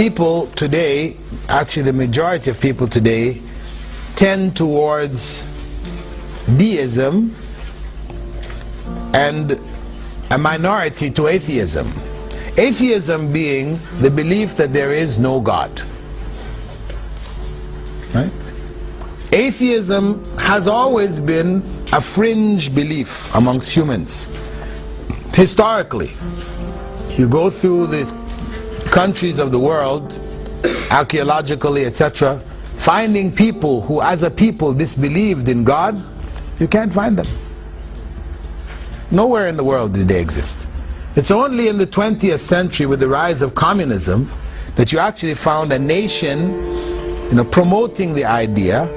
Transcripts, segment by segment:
people today, actually the majority of people today, tend towards deism and a minority to atheism. Atheism being the belief that there is no God. Right? Atheism has always been a fringe belief amongst humans. Historically, you go through these countries of the world, archaeologically, etc., finding people who as a people disbelieved in God, you can't find them. Nowhere in the world did they exist. It's only in the 20th century with the rise of communism that you actually found a nation, promoting the idea,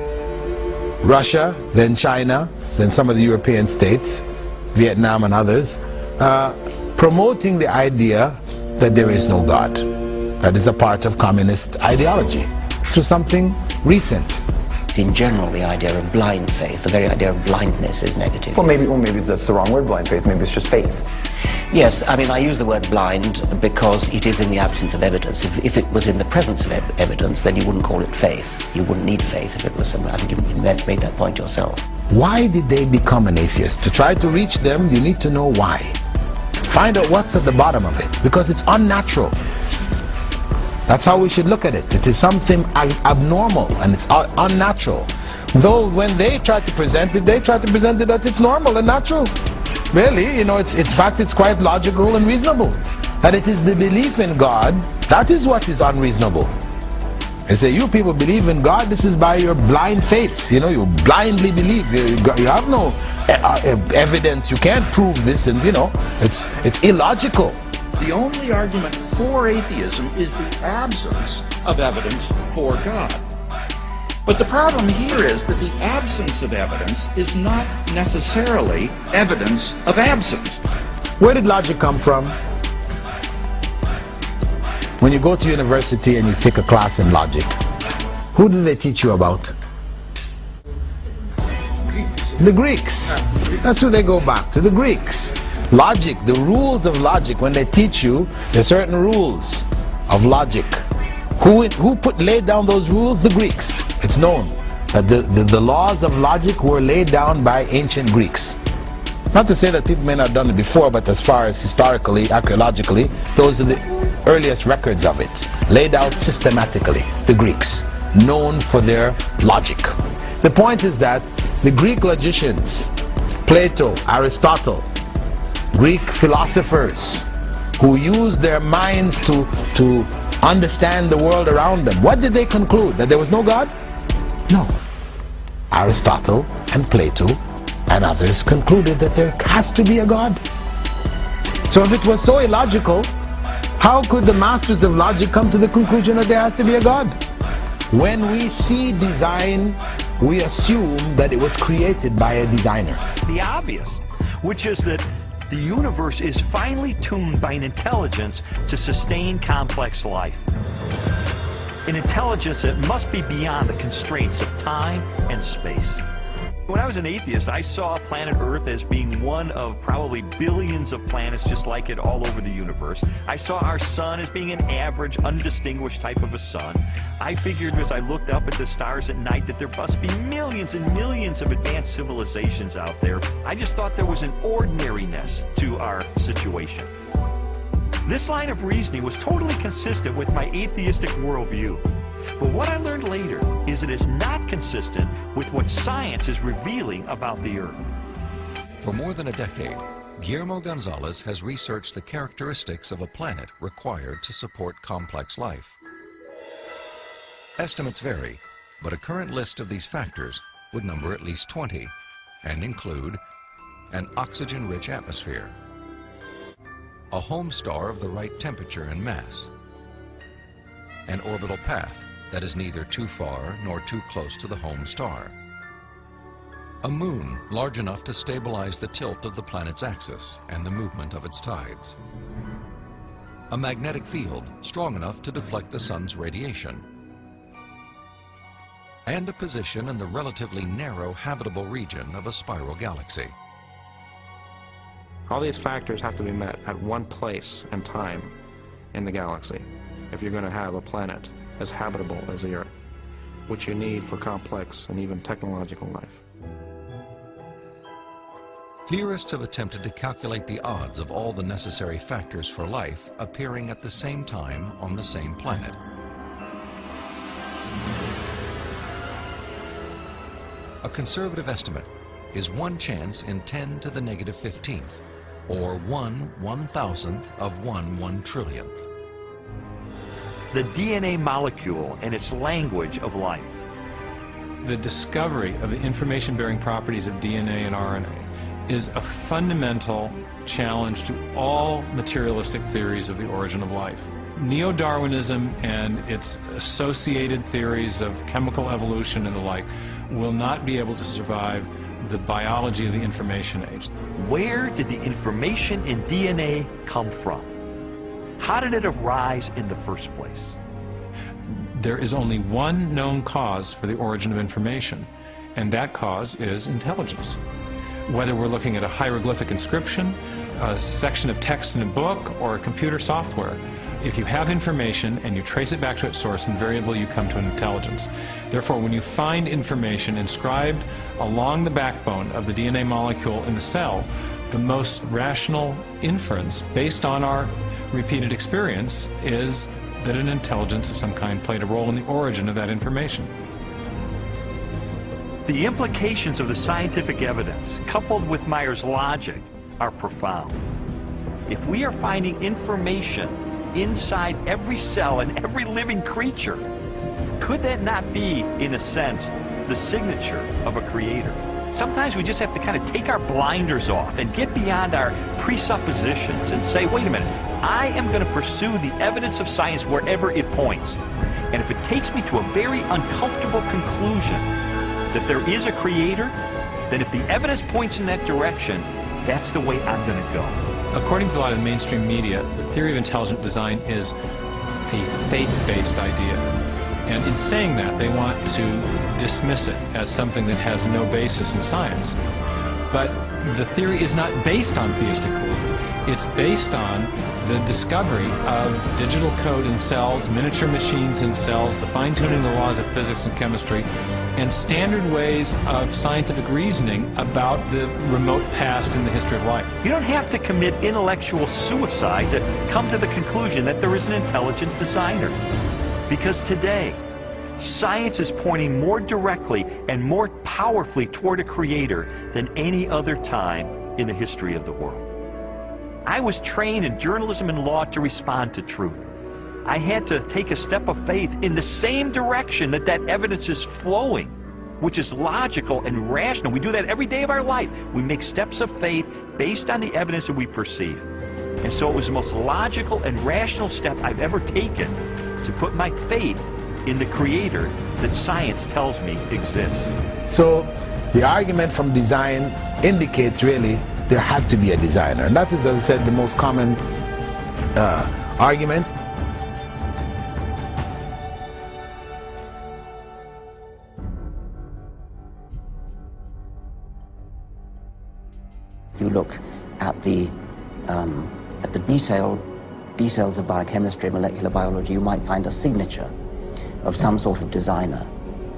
Russia, then China, then some of the European states, Vietnam and others, promoting the idea that there is no God. That is a part of communist ideology. So something recent. In general, the idea of blind faith, the very idea of blindness, is negative. Well, maybe that's the wrong word, blind faith. Maybe it's just faith. Yes, I mean, I use the word blind because it is in the absence of evidence. If it was in the presence of evidence, then you wouldn't call it faith. You wouldn't need faith if it was something. I think you made that point yourself. Why did they become an atheist? To try to reach them, you need to know why. Find out what's at the bottom of it, because it's unnatural. That's how we should look at it. It is something abnormal and it's unnatural. Though when they try to present it, they try to present it that it's normal and natural. Really, in fact, it's quite logical and reasonable. That it is the belief in God, that is what is unreasonable. They say, you people believe in God, this is by your blind faith. You blindly believe. You have no evidence, you can't prove this, and it's illogical. The only argument for atheism is the absence of evidence for God. But the problem here is that the absence of evidence is not necessarily evidence of absence. Where did logic come from? When you go to university and you take a class in logic, who do they teach you about? The Greeks. That's who they go back to, the Greeks. Logic, the rules of logic, when they teach you, there are certain rules of logic. Who laid down those rules? The Greeks. It's known that the laws of logic were laid down by ancient Greeks. Not to say that people may not have done it before, but as far as historically, archaeologically, those are the earliest records of it. Laid out systematically, the Greeks, known for their logic. The point is that the Greek logicians, Plato, Aristotle, Greek philosophers who used their minds to understand the world around them, what did they conclude? That there was no God? No. Aristotle and Plato and others concluded that there has to be a God. So if it was so illogical, how could the masters of logic come to the conclusion that there has to be a God? When we see design, we assume that it was created by a designer. The obvious, which is that the universe is finely tuned by an intelligence to sustain complex life. An intelligence that must be beyond the constraints of time and space. When I was an atheist, I saw planet Earth as being one of probably billions of planets just like it all over the universe. I saw our sun as being an average, undistinguished type of a sun. I figured as I looked up at the stars at night that there must be millions and millions of advanced civilizations out there. I just thought there was an ordinariness to our situation. This line of reasoning was totally consistent with my atheistic worldview. But what I learned later is it is not consistent with what science is revealing about the Earth. For more than a decade, Guillermo Gonzalez has researched the characteristics of a planet required to support complex life. Estimates vary, but a current list of these factors would number at least 20 and include an oxygen-rich atmosphere, a home star of the right temperature and mass, an orbital path that is neither too far nor too close to the home star, a moon large enough to stabilize the tilt of the planet's axis and the movement of its tides, a magnetic field strong enough to deflect the sun's radiation, and a position in the relatively narrow habitable region of a spiral galaxy. All these factors have to be met at one place and time in the galaxy. if you're going to have a planet as habitable as the Earth, which you need for complex and even technological life. Theorists have attempted to calculate the odds of all the necessary factors for life appearing at the same time on the same planet. A conservative estimate is 1 chance in 10 to the negative 15th, or 1/1000th of 1 trillionth. The DNA molecule and its language of life. The discovery of the information-bearing properties of DNA and RNA is a fundamental challenge to all materialistic theories of the origin of life. Neo-Darwinism and its associated theories of chemical evolution and the like will not be able to survive the biology of the information age. Where did the information in DNA come from? How did it arise in the first place? There is only one known cause for the origin of information, and that cause is intelligence. Whether we're looking at a hieroglyphic inscription, a section of text in a book, or a computer software, if you have information and you trace it back to its source, invariably you come to an intelligence. Therefore, when you find information inscribed along the backbone of the DNA molecule in the cell, the most rational inference, based on our repeated experience, is that an intelligence of some kind played a role in the origin of that information. The implications of the scientific evidence, coupled with Meyer's logic, are profound. If we are finding information inside every cell and every living creature, could that not be, in a sense, the signature of a creator? Sometimes we just have to kind of take our blinders off and get beyond our presuppositions and say, wait a minute, I am going to pursue the evidence of science wherever it points. And if it takes me to a very uncomfortable conclusion that there is a creator, then if the evidence points in that direction, that's the way I'm going to go. According to a lot of mainstream media, the theory of intelligent design is a faith-based idea. And in saying that, they want to dismiss it as something that has no basis in science. But the theory is not based on theistic belief. It's based on the discovery of digital code in cells, miniature machines in cells, the fine-tuning of the laws of physics and chemistry, and standard ways of scientific reasoning about the remote past in the history of life. You don't have to commit intellectual suicide to come to the conclusion that there is an intelligent designer. Because today, science is pointing more directly and more powerfully toward a creator than any other time in the history of the world. I was trained in journalism and law to respond to truth. I had to take a step of faith in the same direction that evidence is flowing, which is logical and rational. We do that every day of our life. We make steps of faith based on the evidence that we perceive. And so it was the most logical and rational step I've ever taken to put my faith in the creator that science tells me exists. So the argument from design indicates really there had to be a designer. And that is, as I said, the most common argument. If you look at the details of biochemistry and molecular biology, you might find a signature of some sort of designer.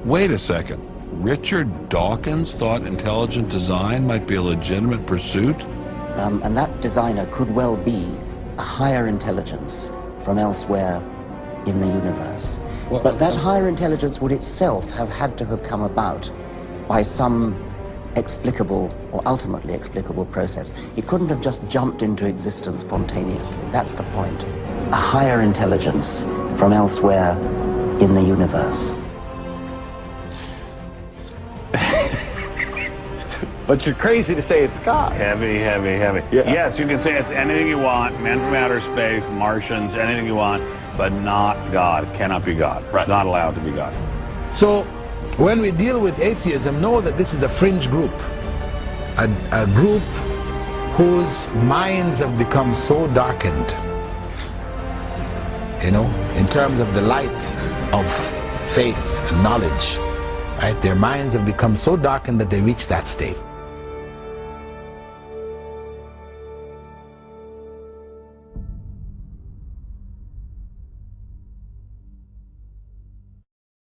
Wait a second. Richard Dawkins thought intelligent design might be a legitimate pursuit? And that designer could well be a higher intelligence from elsewhere in the universe. Well, but that higher intelligence would itself have had to have come about by some explicable or ultimately explicable process. It couldn't have just jumped into existence spontaneously. That's the point. A higher intelligence from elsewhere in the universe. But you're crazy to say it's God. Heavy, heavy, heavy. Yeah. Yes, you can say it's anything you want, man from outer space, Martians, anything you want, but not God. It cannot be God. Right. It's not allowed to be God. So when we deal with atheism, know that this is a fringe group. A group whose minds have become so darkened, you know, in terms of the light of faith and knowledge, right? Their minds have become so darkened that they reach that state.